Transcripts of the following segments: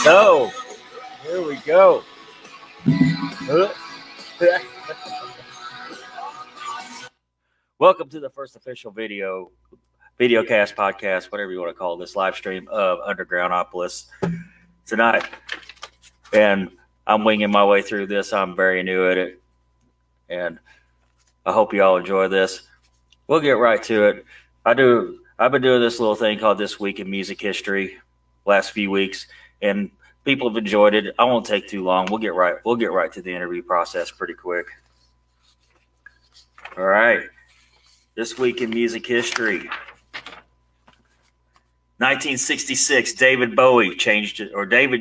So, here we go. Welcome to the first official videocast, podcast, whatever you want to call this, live stream of Undergroundopolis tonight. And I'm winging my way through this. I'm very new at it. And I hope you all enjoy this. We'll get right to it. I've been doing this little thing called This Week in Music History last few weeks, and people have enjoyed it. I won't take too long. We'll get right to the interview process pretty quick. All right. This Week in Music History. 1966, David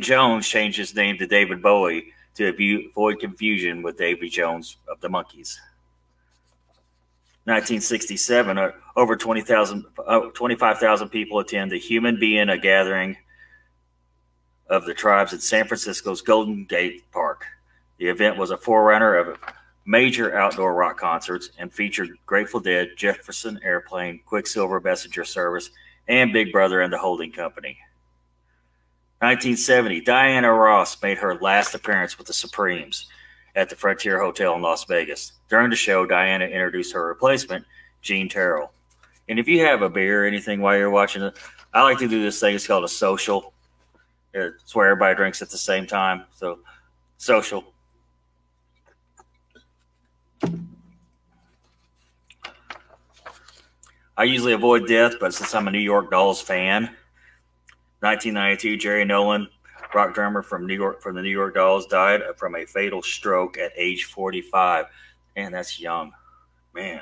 Jones changed his name to David Bowie to avoid confusion with Davy Jones of the Monkees. 1967, over 25,000 people attend the Human Being, a gathering of the tribes at San Francisco's Golden Gate Park. The event was a forerunner of major outdoor rock concerts and featured Grateful Dead, Jefferson Airplane, Quicksilver Messenger Service, and Big Brother and the Holding Company. 1970, Diana Ross made her last appearance with the Supremes at the Frontier Hotel in Las Vegas. During the show, Diana introduced her replacement, Gene Terrell. And if you have a beer or anything while you're watching it, I like to do this thing. It's called a social. It's where everybody drinks at the same time. So, social. I usually avoid death, but since I'm a New York Dolls fan, 1992, Jerry Nolan, rock drummer from the New York Dolls, died from a fatal stroke at age 45. Man, that's young. Man.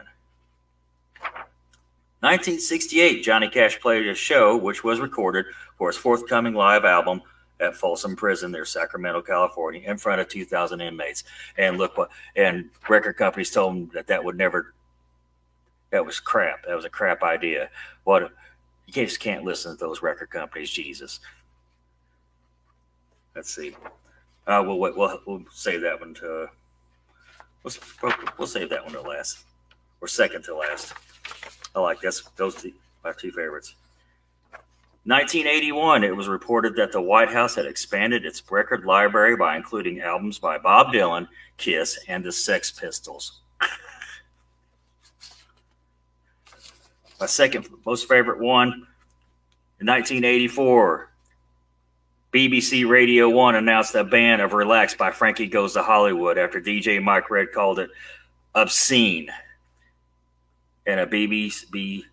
1968, Johnny Cash played a show which was recorded for his forthcoming live album at Folsom Prison near Sacramento, California, in front of 2,000 inmates. And record companies told him that was crap. That was a crap idea. You just can't listen to those record companies, Jesus. Let's see. We'll save that one to. We'll save that one to last, or second to last. I like those my two favorites. 1981. It was reported that the White House had expanded its record library by including albums by Bob Dylan, Kiss, and the Sex Pistols. My second most favorite one. In 1984. BBC Radio 1 announced a ban of Relax by Frankie Goes to Hollywood after DJ Mike Red called it obscene. And a BBC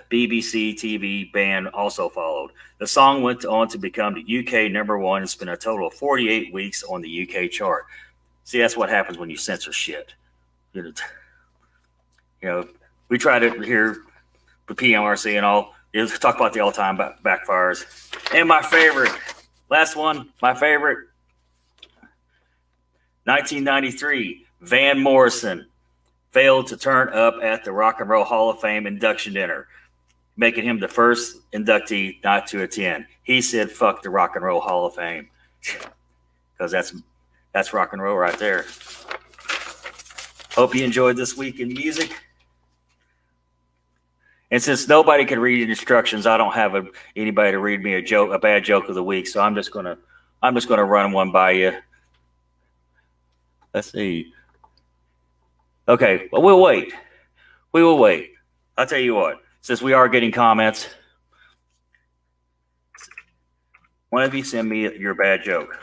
TV ban also followed. The song went on to become the UK #1 and spent a total of 48 weeks on the UK chart. See, that's what happens when you censor shit. You know, we tried it here with PMRC and all. Talk about the all-time backfires. And my favorite. Last one, my favorite. 1993, Van Morrison failed to turn up at the Rock and Roll Hall of Fame induction dinner, making him the first inductee not to attend. He said, fuck the Rock and Roll Hall of Fame. Because that's rock and roll right there. Hope you enjoyed This Week in Music. And since nobody can read instructions, I don't have anybody to read me a bad joke of the week. So I'm just gonna run one by you. Let's see. Okay, well, we'll wait. We will wait. I'll tell you what. Since we are getting comments, one of you send me your bad joke.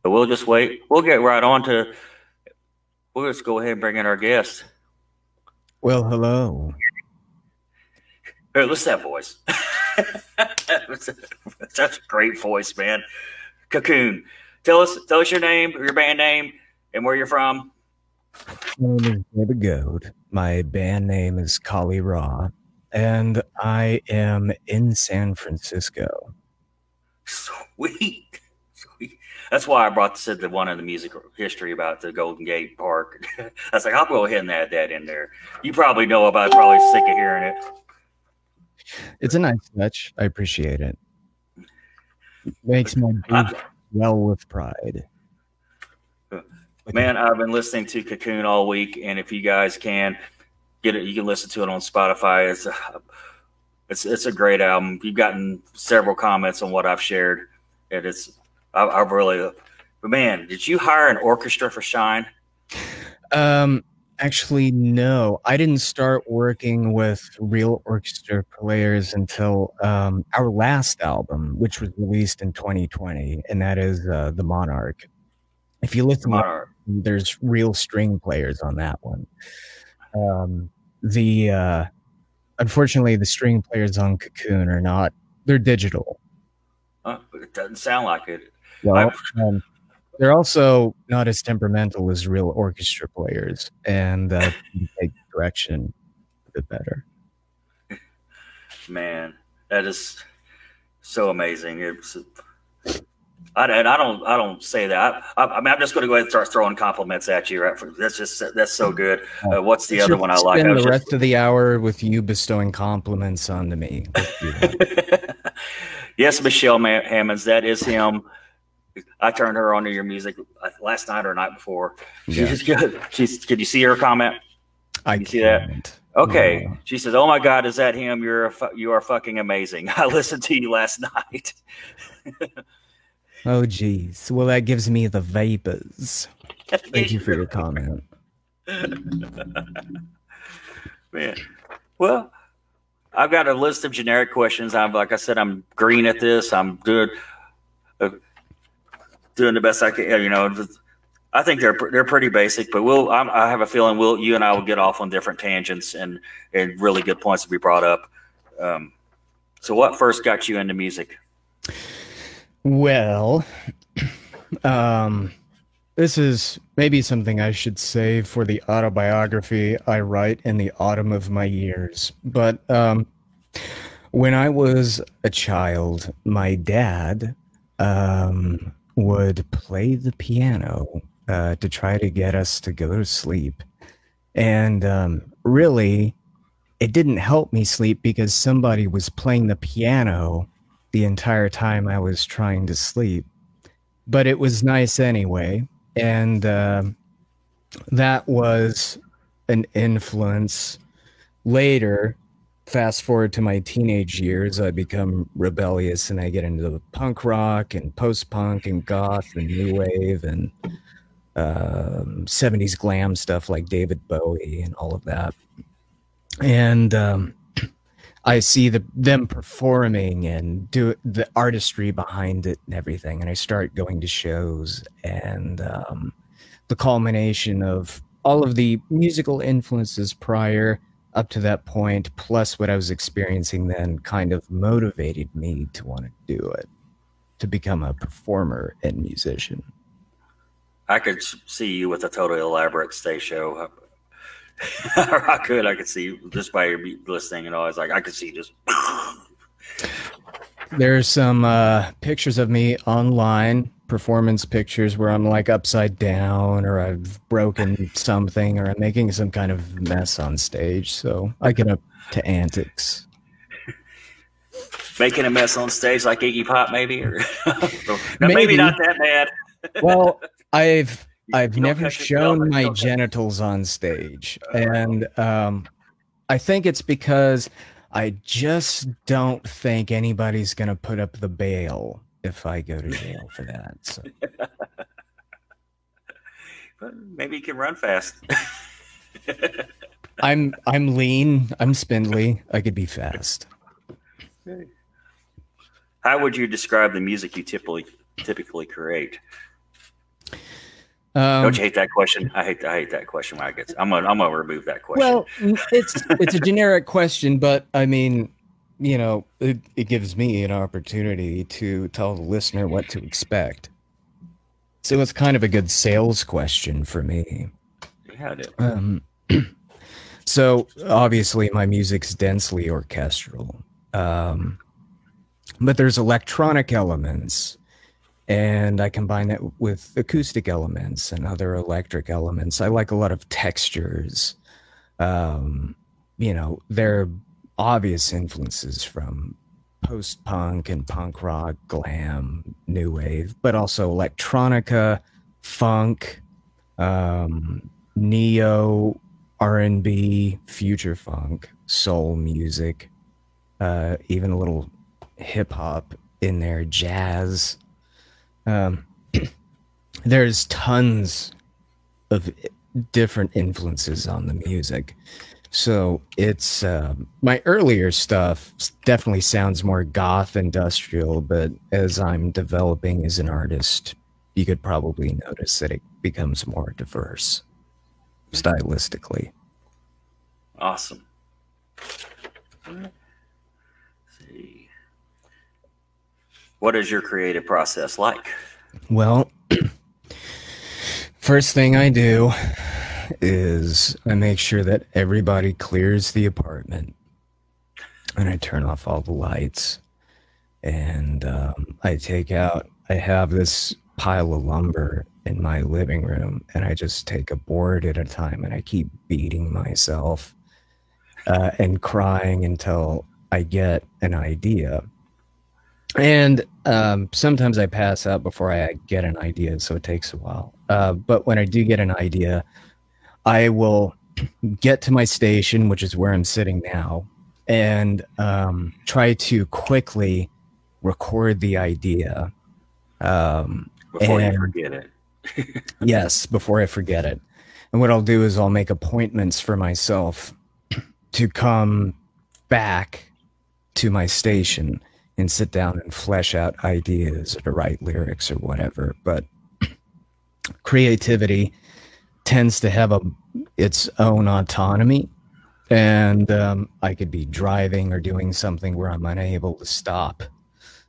But we'll just wait. We'll get right on to. We'll just go ahead and bring in our guest. Well, hello. Hey, listen to that voice. Such a great voice, man. Cocoon. Tell us your name, your band name, and where you're from. My name is David Goad. My band name is Kali Ra, and I am in San Francisco. Sweet. That's why I brought the one in the music history about the Golden Gate Park. I was like, I'll go ahead and add that in there. You probably know about it, probably sick of hearing it. It's a nice touch. I appreciate it. It makes my boots well with pride. Man, I've been listening to Cocoon all week, and if you guys can get it, you can listen to it on Spotify. It's a great album. You've gotten several comments on what I've shared, and I've really. But man, did you hire an orchestra for Shine? Actually, no. I didn't start working with real orchestra players until our last album, which was released in 2020, and that is The Monarch. If you listen, there's real string players on that one. Unfortunately, the string players on Cocoon are not. They're digital. It doesn't sound like it. Well, they're also not as temperamental as real orchestra players, and take direction a bit better. Man, that is so amazing. I don't say that. I mean, I'm just going to go ahead and start throwing compliments at you. Right? That's so good. What's the other one I like? Spend the rest of the hour with you bestowing compliments onto me. Yes, Michelle Hammonds, that is him. I turned her onto your music last night or night before. She's good. Can you see her comment? I see that. Okay. No. She says, "Oh my God, is that him? You are fucking amazing. I listened to you last night." Oh geez. Well, that gives me the vapors. Thank you for your comment. Man. Well, I've got a list of generic questions. Like I said, I'm green at this. I'm doing the best I can. You know, I think they're pretty basic, but I have a feeling you and I will get off on different tangents and really good points to be brought up. So, what first got you into music? Well, this is maybe something I should save for the autobiography I write in the autumn of my years. But when I was a child, my dad would play the piano to try to get us to go to sleep. And really, it didn't help me sleep because somebody was playing the piano the entire time I was trying to sleep. But it was nice anyway. And that was an influence. Later, fast forward to my teenage years, I become rebellious and I get into the punk rock and post-punk and goth and new wave and 70s glam stuff like David Bowie and all of that. And I see them performing and do the artistry behind it and everything. And I start going to shows, and the culmination of all of the musical influences prior up to that point, plus what I was experiencing then, kind of motivated me to want to do it, to become a performer and musician. I could see you with a totally elaborate stage show. I could see just by listening and all. It's like I could see just. There's some pictures of me online, performance pictures where I'm like upside down, or I've broken something, or I'm making some kind of mess on stage. So I get up to antics. Making a mess on stage like Iggy Pop, maybe, or maybe not that bad. Well, I've never shown my genitals on stage, and I think it's because I just don't think anybody's going to put up the bail if I go to jail for that. So. Maybe you can run fast. I'm lean. I'm spindly. I could be fast. How would you describe the music you typically create? Don't you hate that question? I hate that question when I get. I'm gonna remove that question. Well, it's a generic question, but I mean, you know, it gives me an opportunity to tell the listener what to expect. So it's kind of a good sales question for me. Yeah, it is. So obviously my music's densely orchestral, but there's electronic elements. And I combine that with acoustic elements and other electric elements. I like a lot of textures. You know, there are obvious influences from post-punk and punk rock, glam, new wave, but also electronica, funk, neo, R&B, future funk, soul music, even a little hip hop in there, jazz. Um, there's tons of different influences on the music. So it's my earlier stuff definitely sounds more goth industrial, but as I'm developing as an artist, you could probably notice that it becomes more diverse stylistically. Awesome. Let's see. What is your creative process like? Well, first thing I do is I make sure that everybody clears the apartment, and I turn off all the lights, and I have this pile of lumber in my living room, and I just take a board at a time, and I keep beating myself and crying until I get an idea. And sometimes I pass out before I get an idea, so it takes a while. But when I do get an idea, I will get to my station, which is where I'm sitting now, and try to quickly record the idea. Before you forget it. Yes, before I forget it. And what I'll do is I'll make appointments for myself to come back to my station and sit down and flesh out ideas or to write lyrics or whatever. But creativity tends to have its own autonomy, and I could be driving or doing something where I'm unable to stop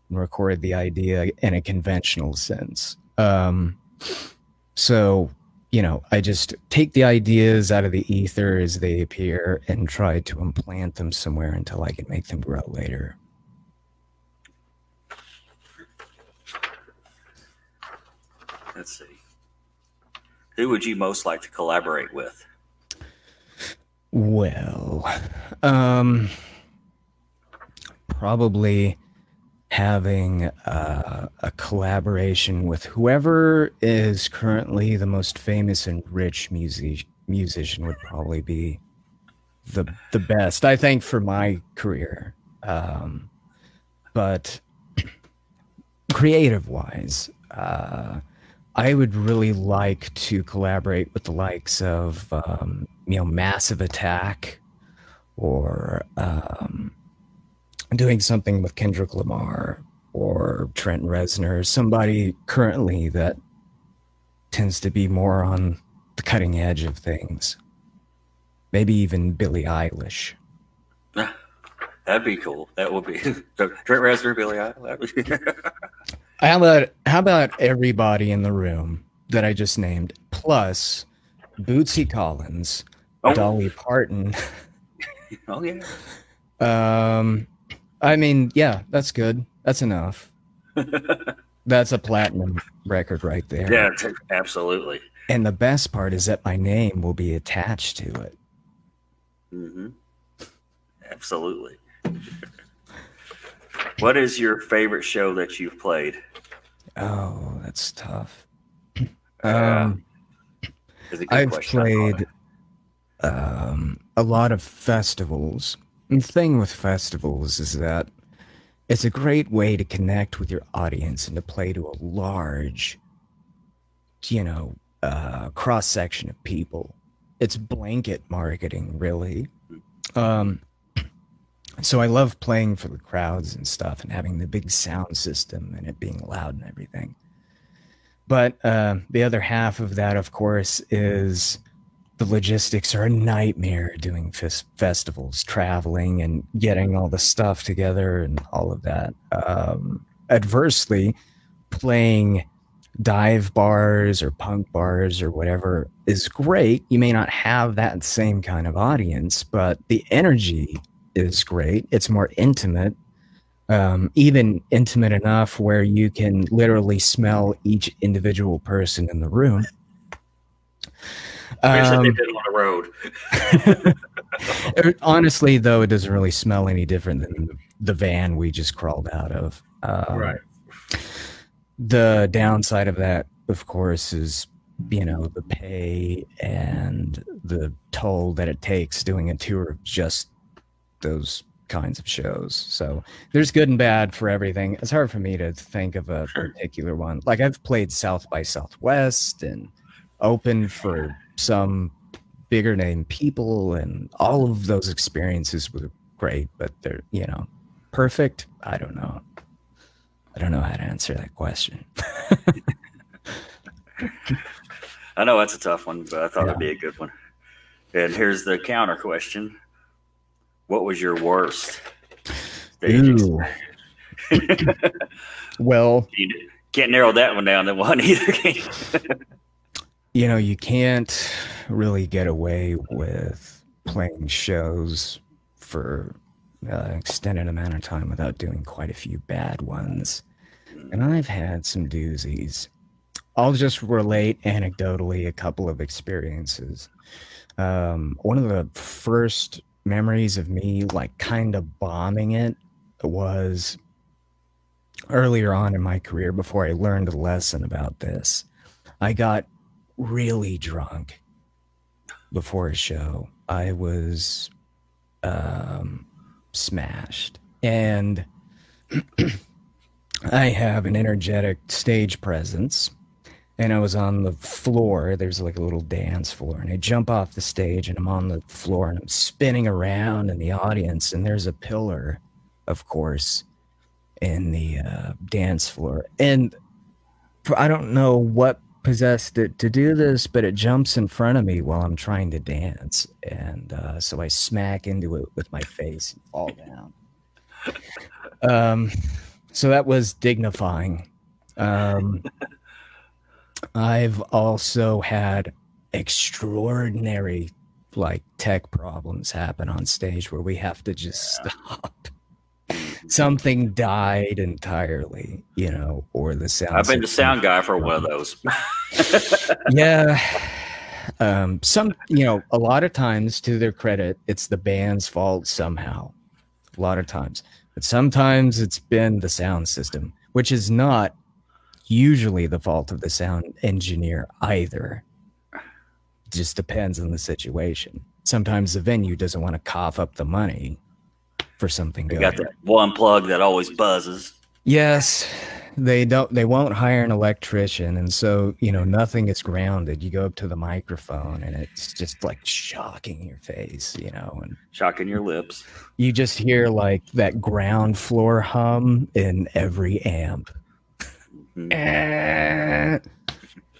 and record the idea in a conventional sense. So, you know, I just take the ideas out of the ether as they appear and try to implant them somewhere until I can make them grow later. Let's see. Who would you most like to collaborate with? Well, probably having a collaboration with whoever is currently the most famous and rich musician would probably be the best, I think, for my career. But creative-wise, I would really like to collaborate with the likes of, Massive Attack, or doing something with Kendrick Lamar or Trent Reznor, somebody currently that tends to be more on the cutting edge of things. Maybe even Billie Eilish. That'd be cool. That would be Trent Reznor, Billie Eilish. How about everybody in the room that I just named, plus Bootsy Collins, Dolly Parton. Oh yeah. I mean, yeah, that's good. That's enough. That's a platinum record right there. Yeah, absolutely. And the best part is that my name will be attached to it. Mm-hmm. Absolutely. What is your favorite show that you've played? Oh, that's tough. I've played a lot of festivals. And the thing with festivals is that it's a great way to connect with your audience and to play to a large, cross-section of people. It's blanket marketing, really. So I love playing for the crowds and stuff and having the big sound system and it being loud and everything. But the other half of that, of course, is the logistics are a nightmare doing festivals, traveling and getting all the stuff together and all of that. Adversely, playing dive bars or punk bars or whatever is great. You may not have that same kind of audience, but the energy is great. It's more intimate, even intimate enough where you can literally smell each individual person in the room. Especially if they did it on the road. Honestly, though, it doesn't really smell any different than the van we just crawled out of. Right. The downside of that of course, is, you know, the pay and the toll that it takes doing a tour of just those kinds of shows. So there's good and bad for everything. It's hard for me to think of a particular one. Like, I've played South by Southwest and opened for some bigger name people, and all of those experiences were great, but they're, you know, perfect. I don't know how to answer that question. I know that's a tough one, but I thought it'd be a good one. And here's the counter question. What was your worst stage experience? Well, you can't narrow that one down to one either. You know, you can't really get away with playing shows for an extended amount of time without doing quite a few bad ones. And I've had some doozies. I'll just relate anecdotally a couple of experiences. One of the first memories of me like kind of bombing it was earlier on in my career, before I learned a lesson about this. I got really drunk before a show. I was smashed, and I have an energetic stage presence, and I was on the floor. There's like a little dance floor, and I jump off the stage, and I'm on the floor, and I'm spinning around in the audience, and there's a pillar, of course, in the dance floor, and I don't know what possessed it to do this, but it jumps in front of me while I'm trying to dance, and so I smack into it with my face and fall down. So that was dignifying. I've also had extraordinary like tech problems happen on stage where we have to just stop. Something died entirely, you know, or the sound. I've been the sound guy for one of those. Yeah. Some, you know, a lot of times, to their credit, it's the band's fault somehow. A lot of times. But sometimes it's been the sound system, which is not usually the fault of the sound engineer either. It just depends on the situation. Sometimes the venue doesn't want to cough up the money for something good. You got that one plug that always buzzes. Yes, they won't hire an electrician, and so, you know, nothing is grounded. You go up to the microphone and it's just like shocking your face, you know, and shocking your lips. You just hear like that ground floor hum in every amp. Mm-hmm.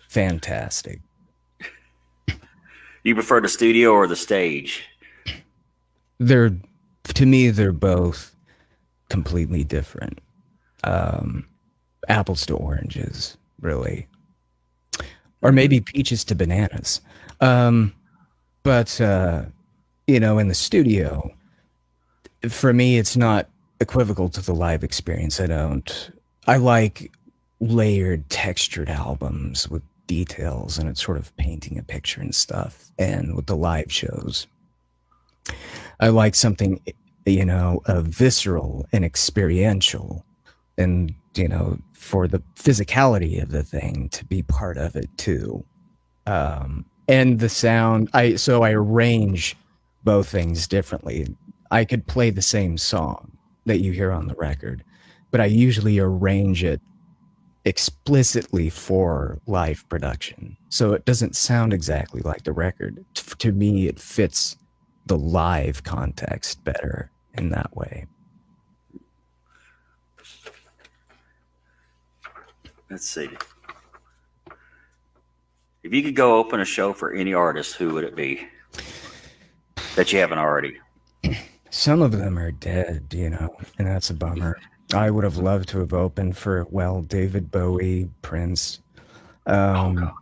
Fantastic. You prefer the studio or the stage? To me, they're both completely different. Apples to oranges, really. Or maybe peaches to bananas. But you know, in the studio, for me, it's not equivocal to the live experience. I like layered, textured albums with details, and it's sort of painting a picture and stuff. And with the live shows, I like something, you know, visceral and experiential, and, you know, for the physicality of the thing to be part of it too. And the sound, so I arrange both things differently. I could play the same song that you hear on the record, but I usually arrange it explicitly for live production, so it doesn't sound exactly like the record. To me, it fits the live context better in that way. Let's see. If you could go open a show for any artist, who would it be that you haven't already? Some of them are dead, you know, and that's a bummer. I would have loved to have opened for, well, David Bowie, Prince. But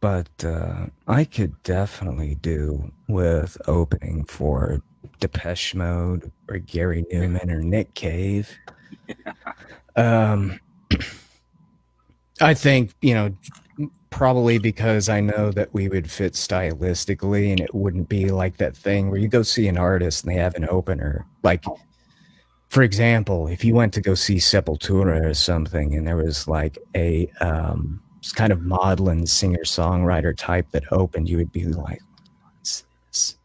I could definitely do with opening for Depeche Mode or Gary Newman or Nick Cave. I think, you know, probably because I know that we would fit stylistically, and it wouldn't be like that thing where you go see an artist and they have an opener. Like, for example, if you went to go see Sepultura or something and there was like a kind of maudlin singer-songwriter type that opened, you would be like, what's this?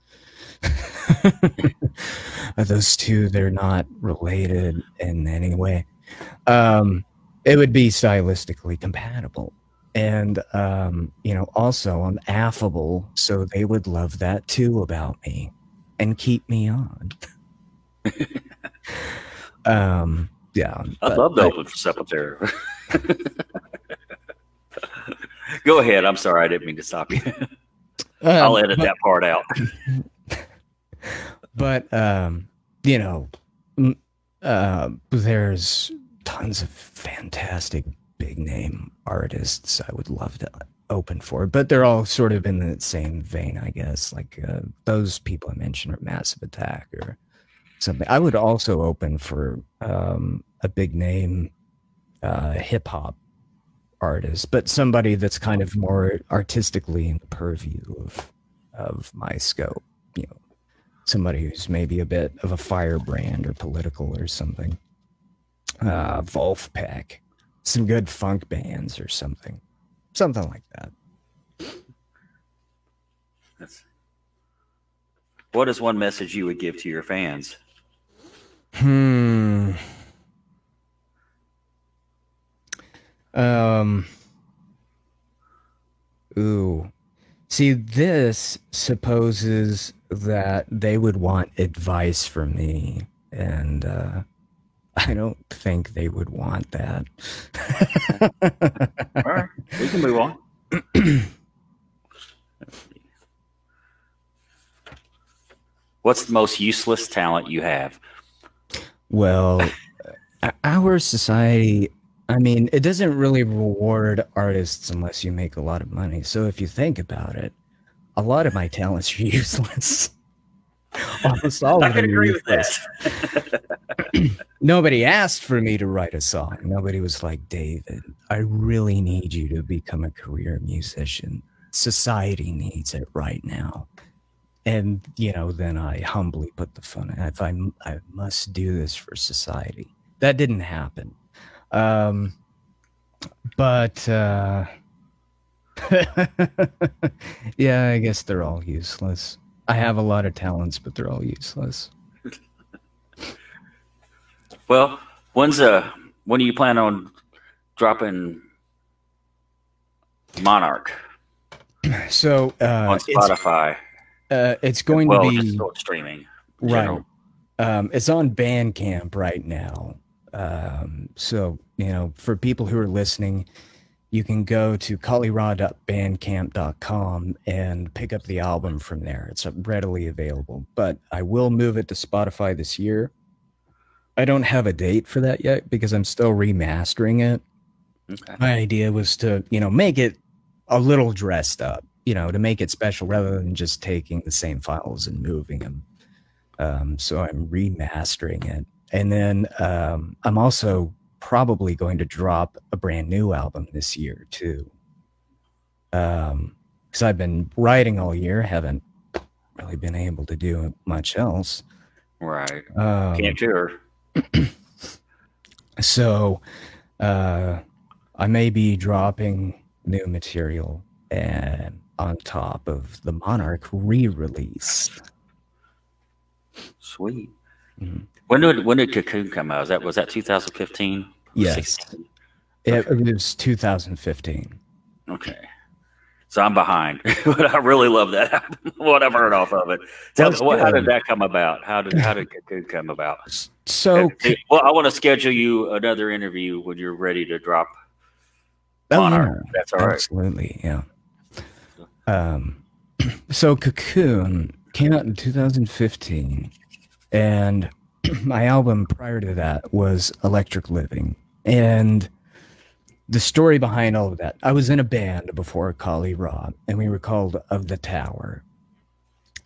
Those two, they're not related in any way. It would be stylistically compatible. And, also I'm affable, so they would love that too about me and keep me on. Yeah. I'd love to open for Sepultura. Go ahead. I'm sorry. I didn't mean to stop you. I'll edit that part out. But, there's tons of fantastic big name artists I would love to open for, but they're all sort of in the same vein, I guess. Like those people I mentioned are Massive Attack or something. I would also open for a big name hip hop artist, but somebody that's kind of more artistically in the purview of my scope. Somebody who's maybe a bit of a firebrand or political or something. Wolfpack, some good funk bands or something like that. What is one message you would give to your fans? See, this supposes that they would want advice from me, and I don't think they would want that. All right, we can move on. What's the most useless talent you have? Well, our society, I mean, it doesn't really reward artists unless you make a lot of money. So if you think about it, a lot of my talents are useless. Almost all of them. I can agree with that. Nobody asked for me to write a song. Nobody was like, David, I really need you to become a career musician. Society needs it right now. And, then I humbly put the phone if I must do this for society. That didn't happen. But yeah, I guess they're all useless. I have a lot of talents, but they're all useless. Well, when do you plan on dropping Monarch? So on Spotify. It's going to be just streaming. Right. It's on Bandcamp right now. So, for people who are listening, you can go to colliraw.bandcamp.com and pick up the album from there. It's readily available, but I will move it to Spotify this year. I don't have a date for that yet because I'm still remastering it. Okay. My idea was to, make it a little dressed up, to make it special rather than just taking the same files and moving them. So I'm remastering it. And then I'm also probably going to drop a brand new album this year too. Because I've been writing all year, haven't really been able to do much else. Right. Can't tour. So I may be dropping new material and on top of the Monarch re-release. Sweet. Mm-hmm. When did Cocoon come out? Was that 2015? Yes. 16? It was 2015. Okay. So I'm behind, but I really love that album. What I've heard off of it. How did that come about? How did Cocoon come about? So, well, I want to schedule you another interview when you're ready to drop. Monarch. Yeah, that's all right. Absolutely, yeah. So Cocoon came out in 2015, and my album prior to that was Electric Living. And the story behind all of that, I was in a band before Kali Ra, and we were called Of the Tower.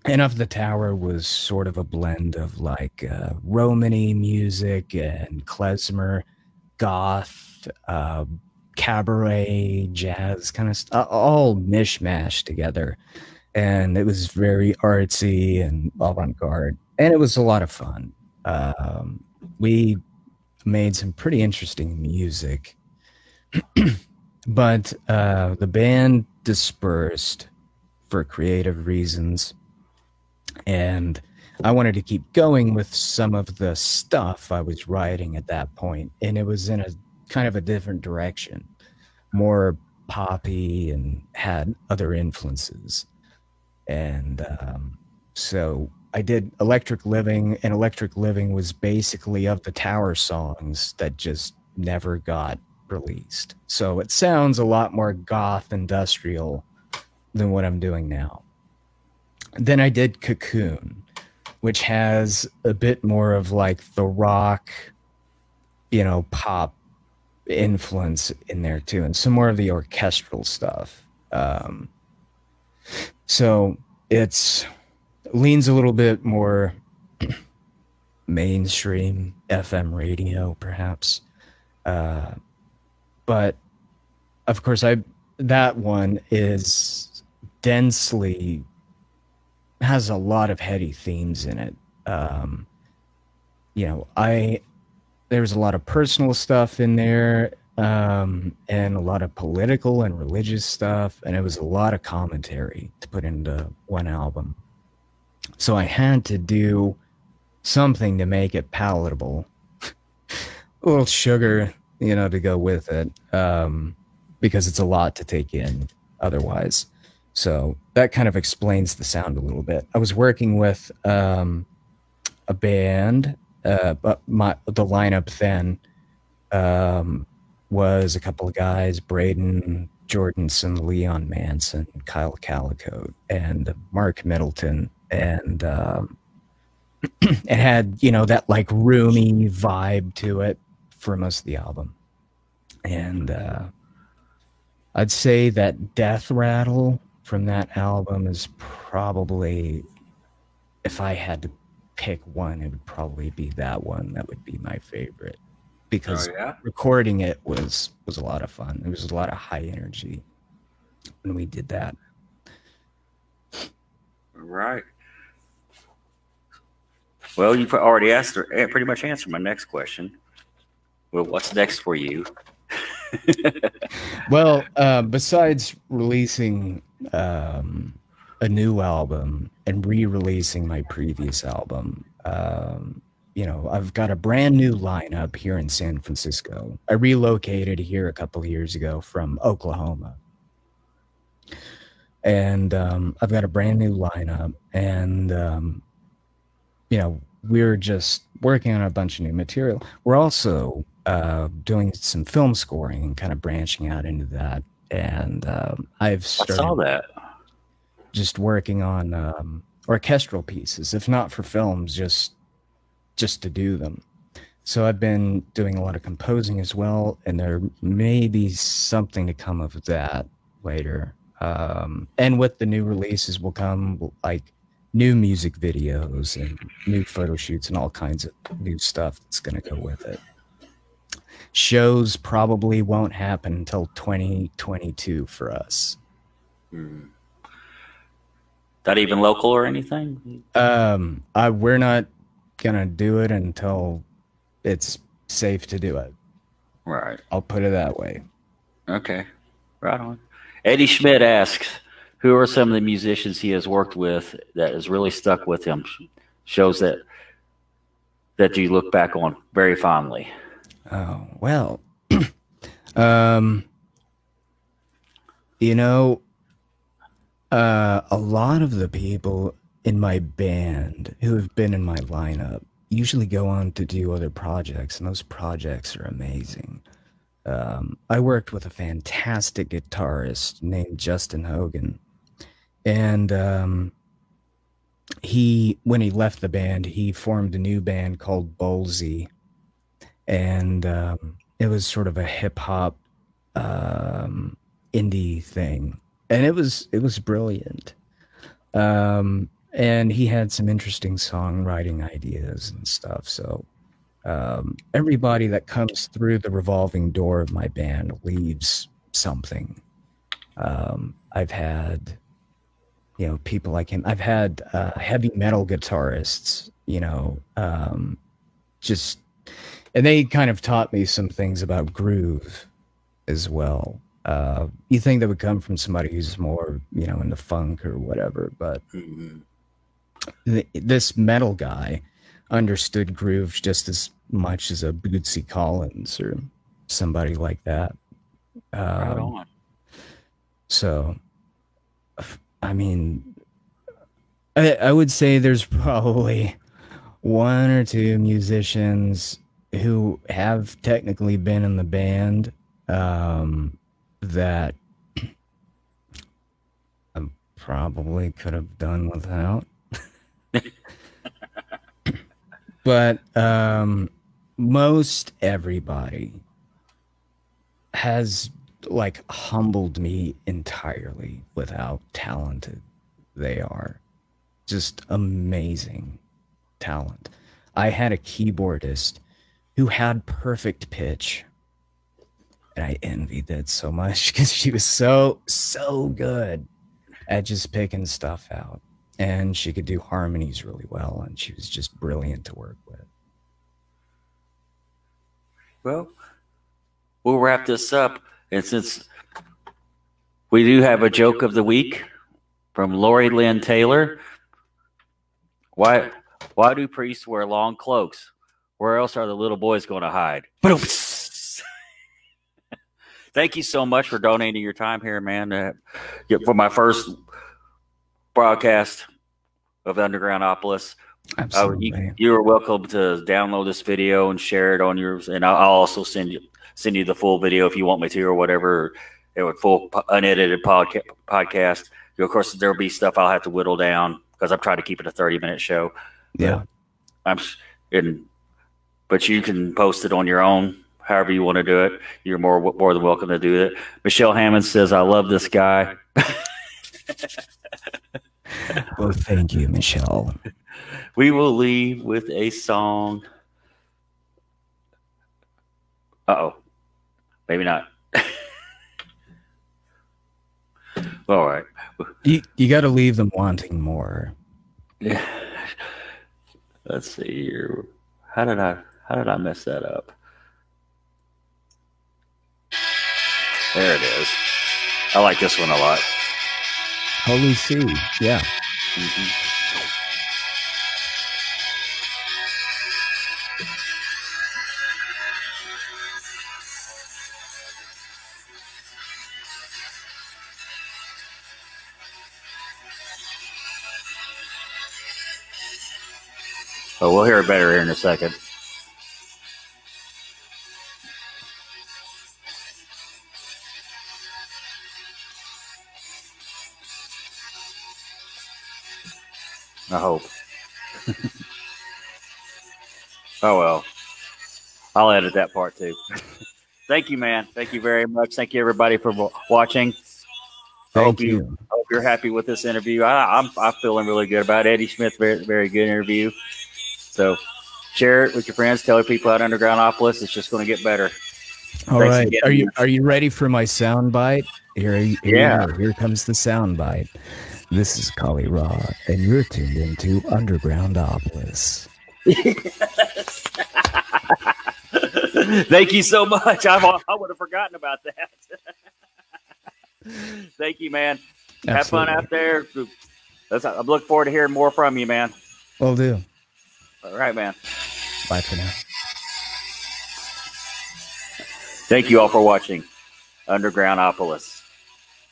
And Of the Tower was sort of a blend of like Romany music and klezmer, goth, cabaret, jazz kind of stuff, all mishmashed together. And it was very artsy and avant-garde, and it was a lot of fun. We made some pretty interesting music. But the band dispersed for creative reasons, and I wanted to keep going with some of the stuff I was writing at that point, and it was in a kind of a different direction, more poppy, and had other influences. And so I did Electric Living, and Electric Living was basically of the Tower songs that just never got released. So it sounds a lot more goth industrial than what I'm doing now. Then I did Cocoon, which has a bit more of like the rock, pop influence in there too, and some more of the orchestral stuff. So it's leans a little bit more mainstream FM radio, perhaps. But of course, that one is densely has a lot of heady themes in it. There's a lot of personal stuff in there, and a lot of political and religious stuff, and it was a lot of commentary to put into one album. So I had to do something to make it palatable. A little sugar, to go with it, because it's a lot to take in otherwise. So that kind of explains the sound a little bit. I was working with a band, but the lineup then was a couple of guys: Braden Jordanson, Leon Manson, Kyle Calico, and Mark Middleton. And it had, that like roomy vibe to it for most of the album. And I'd say that Death Rattle from that album is probably, if I had to pick one, it would probably be that one. That would be my favorite, because recording it was a lot of fun. There was a lot of high energy when we did that. Right. Well, you've already pretty much answered my next question. Well, what's next for you? Well, besides releasing a new album and re-releasing my previous album, I've got a brand new lineup here in San Francisco. I relocated here a couple of years ago from Oklahoma. And I've got a brand new lineup, and we're just working on a bunch of new material. We're also doing some film scoring and kind of branching out into that. And I've started I saw that. Just working on orchestral pieces, if not for films, just to do them. So I've been doing a lot of composing as well, and there may be something to come of that later. And with the new releases will come like new music videos and new photo shoots and all kinds of new stuff that's going to go with it. Shows probably won't happen until 2022 for us. Not even local or anything? We're not going to do it until it's safe to do it. Right. I'll put it that way. Okay. Right on. Eddie Schmidt asks, who are some of the musicians he has worked with that has really stuck with him? Shows that you look back on very fondly. Oh, well, a lot of the people in my band who have been in my lineup usually go on to do other projects, and those projects are amazing. I worked with a fantastic guitarist named Justin Hogan, and when he left the band, he formed a new band called Bowlsy, and it was sort of a hip hop indie thing, and it was brilliant. And he had some interesting songwriting ideas and stuff. So everybody that comes through the revolving door of my band leaves something. I've had, people like him. I've had heavy metal guitarists, and they kind of taught me some things about groove as well. You think that would come from somebody who's more, you know, into funk or whatever, but this metal guy understood grooves just as much as a Bootsy Collins or somebody like that. Right on. So, I mean, I would say there's probably one or two musicians who have technically been in the band that I probably could have done without. But most everybody has like humbled me entirely with how talented they are. Just amazing talent. I had a keyboardist who had perfect pitch, and I envied that so much because she was so good at just picking stuff out, and she could do harmonies really well, and she was just brilliant to work with. Well, we'll wrap this up, and since we do have a joke of the week from Lori Lynn Taylor, why do priests wear long cloaks? Where else are the little boys going to hide? Thank you so much for donating your time here, man. For my first broadcast of Undergroundopolis. Absolutely. You are welcome to download this video and share it on yours, and I'll also send you the full video if you want me to, or whatever. It would full unedited podcast. Of course, there'll be stuff I'll have to whittle down because I'm trying to keep it a 30-minute show. Yeah, but you can post it on your own, however you want to do it. You're more than welcome to do it. Michelle Hammond says, "I love this guy." Well, thank you, Michelle. We will leave with a song. Uh-oh. Maybe not. All right. You got to leave them wanting more. Yeah. Let's see here. How did I mess that up? There it is. I like this one a lot. Holy Seed, yeah. Mm-hmm. Oh, we'll hear it better here in a second. I hope. Oh, well. I'll edit that part, too. Thank you, man. Thank you very much. Thank you, everybody, for watching. Thank you. I hope you're happy with this interview. I'm feeling really good about it. Eddie Smith, very, very good interview. So share it with your friends. Tell people about Undergroundopolis. It's just going to get better. All right. Are you ready for my sound bite? Here comes the sound bite. This is Kali Ra, and you're tuned into Undergroundopolis. Thank you so much. I would have forgotten about that. Thank you, man. Absolutely. Have fun out there. I'm looking forward to hearing more from you, man. Will do. All right, man. Bye for now. Thank you all for watching Undergroundopolis.